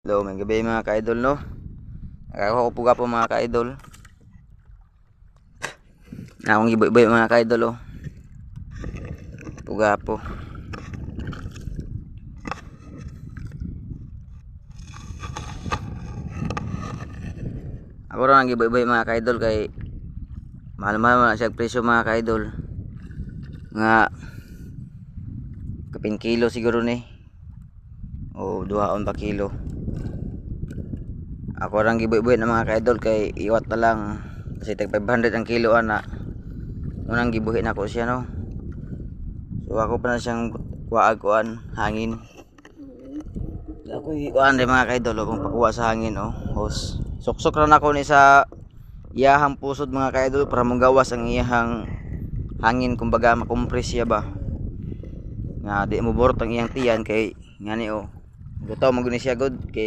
Hello, may gabi mga ka-idol, no? Nakakakupuga po mga ka-idol. Akong iboy-iboy mga ka-idol, oh. Puga po. Ako rin ang iboy-iboy mga ka-idol kay mahal-mahal na siya presyo mga ka-idol. Nga kapin kilo siguro ni. O 2 pa kilo. Ako lang gibuy-buy na mga ka-idol kay iwat na lang kasi tag 500 ang kilo ana. Unang gibuhi na ko siya, no. So ako pa na siyang kuan hangin. Ako kuan rin mga ka-idol kung pakuha sa hangin, oh. Hos. Suksok ra nako ni sa iyahang pusod mga ka-idol para monggawas ang iyahang hangin, kumbaga makompres siya ba. Nga di mo borot ang iyang tiyan kay ngani, oh. Butaw maguni siya god kay